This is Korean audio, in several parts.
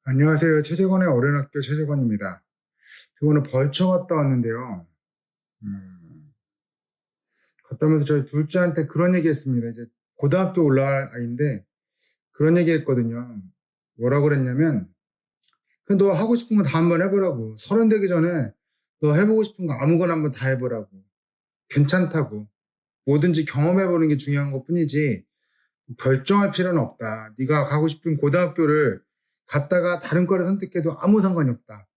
안녕하세요. 최재권의 어린학교 최재권입니다. 저 오늘 벌초 갔다 왔는데요. 음, 갔다 오면서 저희 둘째한테 그런 얘기 했습니다. 이제 고등학교 올라갈 아이인데 그런 얘기 했거든요. 뭐라고 그랬냐면, 너 하고 싶은 거 다 한번 해보라고. 서른 되기 전에 너 해보고 싶은 거 아무거나 한번 다 해보라고. 괜찮다고. 뭐든지 경험해보는 게 중요한 것 뿐이지 결정할 필요는 없다. 네가 가고 싶은 고등학교를 갔다가 다른 과를 선택해도 아무 상관이 없다.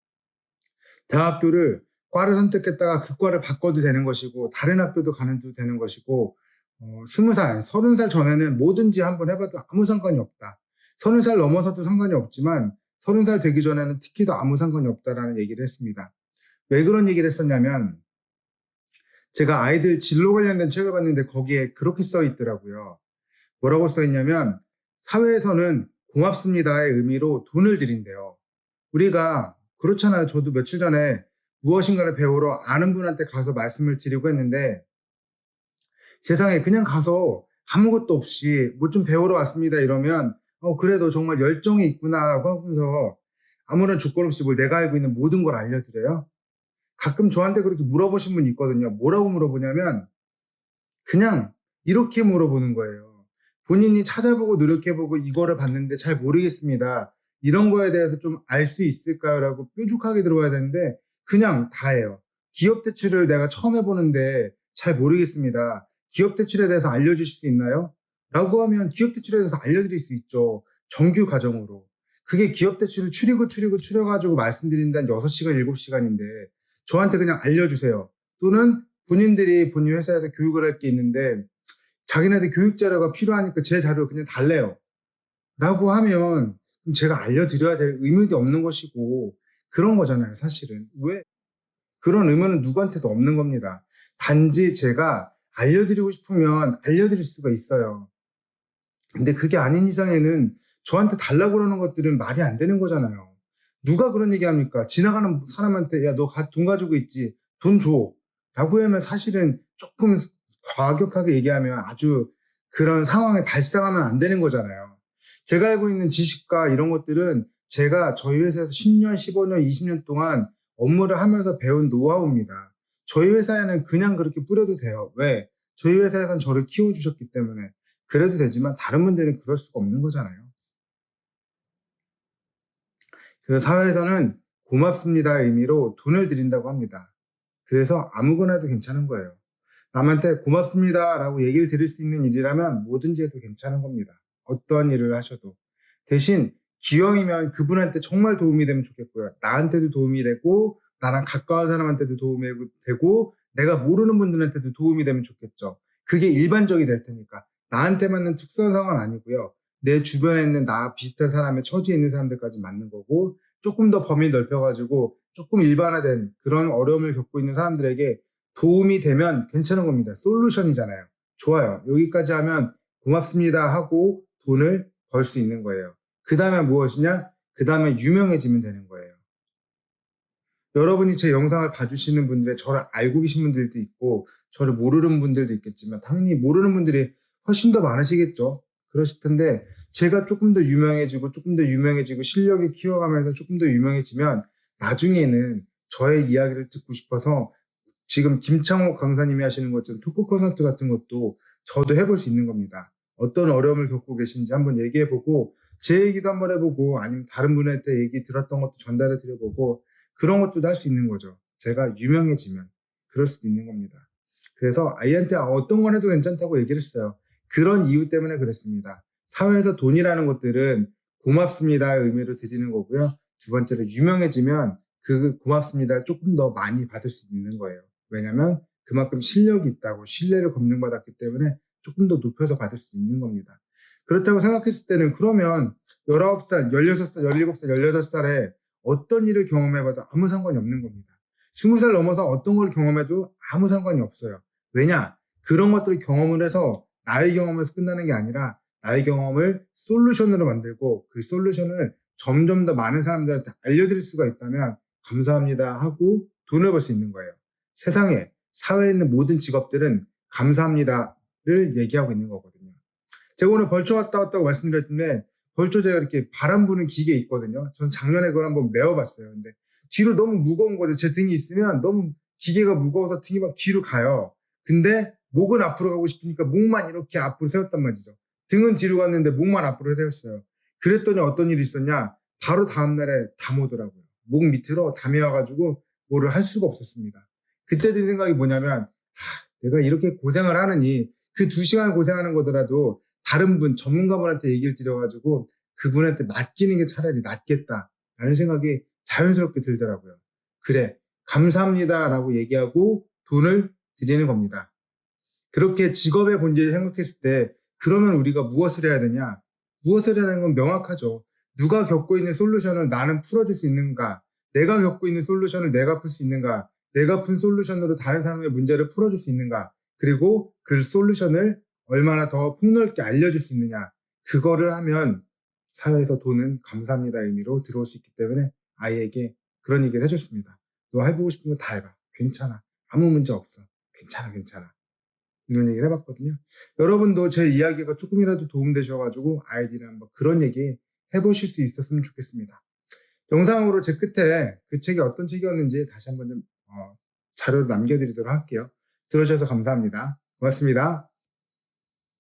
대학교를 과를 선택했다가 그 과를 바꿔도 되는 것이고 다른 학교도 가도 되는 것이고 20살, 30살 전에는 뭐든지 한번 해봐도 아무 상관이 없다. 30살 넘어서도 상관이 없지만 30살 되기 전에는 특히 더 아무 상관이 없다라는 얘기를 했습니다. 왜 그런 얘기를 했었냐면 제가 아이들 진로 관련된 책을 봤는데 거기에 그렇게 써 있더라고요. 뭐라고 써 있냐면 사회에서는 고맙습니다의 의미로 돈을 드린대요. 우리가 그렇잖아요. 저도 며칠 전에 무엇인가를 배우러 아는 분한테 가서 말씀을 드리고 했는데 세상에 그냥 가서 아무것도 없이 뭐 좀 배우러 왔습니다 이러면 그래도 정말 열정이 있구나 하면서 아무런 조건 없이 뭘 내가 알고 있는 모든 걸 알려드려요. 가끔 저한테 그렇게 물어보신 분이 있거든요. 뭐라고 물어보냐면 그냥 이렇게 물어보는 거예요. 본인이 찾아보고 노력해보고 이거를 봤는데 잘 모르겠습니다. 이런 거에 대해서 좀 알 수 있을까요? 라고 뾰족하게 들어와야 되는데 그냥 다예요. 기업 대출을 내가 처음 해보는데 잘 모르겠습니다. 기업 대출에 대해서 알려주실 수 있나요? 라고 하면 기업 대출에 대해서 알려드릴 수 있죠. 정규 과정으로. 그게 기업 대출을 추려가지고 말씀드린다는 6시간, 7시간인데 저한테 그냥 알려주세요. 또는 본인들이 본인 회사에서 교육을 할 게 있는데 자기네들 교육 자료가 필요하니까 제 자료 그냥 달래요. 라고 하면 그럼 제가 알려드려야 될 의무도 없는 것이고 그런 거잖아요, 사실은. 왜? 그런 의무는 누구한테도 없는 겁니다. 단지 제가 알려드리고 싶으면 알려드릴 수가 있어요. 근데 그게 아닌 이상에는 저한테 달라고 그러는 것들은 말이 안 되는 거잖아요. 누가 그런 얘기 합니까? 지나가는 사람한테, 야, 너 돈 가지고 있지? 돈 줘. 라고 하면 사실은 조금 과격하게 얘기하면 아주 그런 상황에 발생하면 안 되는 거잖아요. 제가 알고 있는 지식과 이런 것들은 제가 저희 회사에서 10년, 15년, 20년 동안 업무를 하면서 배운 노하우입니다. 저희 회사에는 그냥 그렇게 뿌려도 돼요. 왜? 저희 회사에선 저를 키워주셨기 때문에. 그래도 되지만 다른 분들은 그럴 수가 없는 거잖아요. 그래서 사회에서는 고맙습니다의 의미로 돈을 드린다고 합니다. 그래서 아무거나 해도 괜찮은 거예요. 남한테 고맙습니다라고 얘기를 드릴 수 있는 일이라면 뭐든지 해도 괜찮은 겁니다. 어떠한 일을 하셔도. 대신 기왕이면 그분한테 정말 도움이 되면 좋겠고요. 나한테도 도움이 되고 나랑 가까운 사람한테도 도움이 되고 내가 모르는 분들한테도 도움이 되면 좋겠죠. 그게 일반적이 될 테니까. 나한테 맞는 특수한 상황은 아니고요. 내 주변에 있는 나 비슷한 사람의 처지에 있는 사람들까지 맞는 거고 조금 더 범위 넓혀가지고 조금 일반화된 그런 어려움을 겪고 있는 사람들에게 도움이 되면 괜찮은 겁니다. 솔루션이잖아요. 좋아요. 여기까지 하면 고맙습니다 하고 돈을 벌 수 있는 거예요. 그 다음에 무엇이냐? 그 다음에 유명해지면 되는 거예요. 여러분이 제 영상을 봐주시는 분들의 저를 알고 계신 분들도 있고 저를 모르는 분들도 있겠지만 당연히 모르는 분들이 훨씬 더 많으시겠죠. 그러실 텐데 제가 조금 더 유명해지고 조금 더 유명해지고 실력이 키워가면서 조금 더 유명해지면 나중에는 저의 이야기를 듣고 싶어서 지금 김창호 강사님이 하시는 것처럼 토크 콘서트 같은 것도 저도 해볼 수 있는 겁니다. 어떤 어려움을 겪고 계신지 한번 얘기해보고 제 얘기도 한번 해보고 아니면 다른 분한테 얘기 들었던 것도 전달해 드려보고 그런 것도 할 수 있는 거죠. 제가 유명해지면 그럴 수도 있는 겁니다. 그래서 아이한테 어떤 건 해도 괜찮다고 얘기를 했어요. 그런 이유 때문에 그랬습니다. 사회에서 돈이라는 것들은 고맙습니다의 의미로 드리는 거고요. 두 번째로 유명해지면 그 고맙습니다 조금 더 많이 받을 수 있는 거예요. 왜냐하면 그만큼 실력이 있다고 신뢰를 검증받았기 때문에 조금 더 높여서 받을 수 있는 겁니다. 그렇다고 생각했을 때는 그러면 19살, 16살, 17살, 18살에 어떤 일을 경험해봐도 아무 상관이 없는 겁니다. 20살 넘어서 어떤 걸 경험해도 아무 상관이 없어요. 왜냐? 그런 것들을 경험을 해서 나의 경험에서 끝나는 게 아니라 나의 경험을 솔루션으로 만들고 그 솔루션을 점점 더 많은 사람들한테 알려드릴 수가 있다면 감사합니다 하고 돈을 벌 수 있는 거예요. 세상에 사회에 있는 모든 직업들은 감사합니다를 얘기하고 있는 거거든요. 제가 오늘 벌초 왔다 왔다고 말씀드렸는데 벌초제가 이렇게 바람 부는 기계 있거든요. 전 작년에 그걸 한번 메워봤어요. 근데 뒤로 너무 무거운 거죠. 제 등이 있으면 너무 기계가 무거워서 등이 막 뒤로 가요. 근데 목은 앞으로 가고 싶으니까 목만 이렇게 앞으로 세웠단 말이죠. 등은 뒤로 갔는데 목만 앞으로 세웠어요. 그랬더니 어떤 일이 있었냐? 바로 다음날에 담 오더라고요. 목 밑으로 담이 와가지고 뭐를 할 수가 없었습니다. 그때 든 생각이 뭐냐면, 내가 이렇게 고생을 하느니 그 2시간 고생하는 거더라도 다른 분, 전문가분한테 얘기를 드려가지고 그분한테 맡기는 게 차라리 낫겠다라는 생각이 자연스럽게 들더라고요. 그래, 감사합니다라고 얘기하고 돈을 드리는 겁니다. 그렇게 직업의 본질을 생각했을 때 그러면 우리가 무엇을 해야 되냐? 무엇을 해야 하는 건 명확하죠. 누가 겪고 있는 솔루션을 나는 풀어줄 수 있는가? 내가 겪고 있는 솔루션을 내가 풀 수 있는가? 내가 푼 솔루션으로 다른 사람의 문제를 풀어줄 수 있는가? 그리고 그 솔루션을 얼마나 더 폭넓게 알려줄 수 있느냐? 그거를 하면 사회에서 돈은 감사합니다 의미로 들어올 수 있기 때문에 아이에게 그런 얘기를 해줬습니다. 너 해보고 싶은 거 다 해봐. 괜찮아. 아무 문제 없어. 괜찮아, 괜찮아. 이런 얘기를 해봤거든요. 여러분도 제 이야기가 조금이라도 도움되셔가지고 아이들이랑 한번 그런 얘기 해보실 수 있었으면 좋겠습니다. 영상으로 제 끝에 그 책이 어떤 책이었는지 다시 한번 좀 자료를 남겨드리도록 할게요. 들어주셔서 감사합니다. 고맙습니다.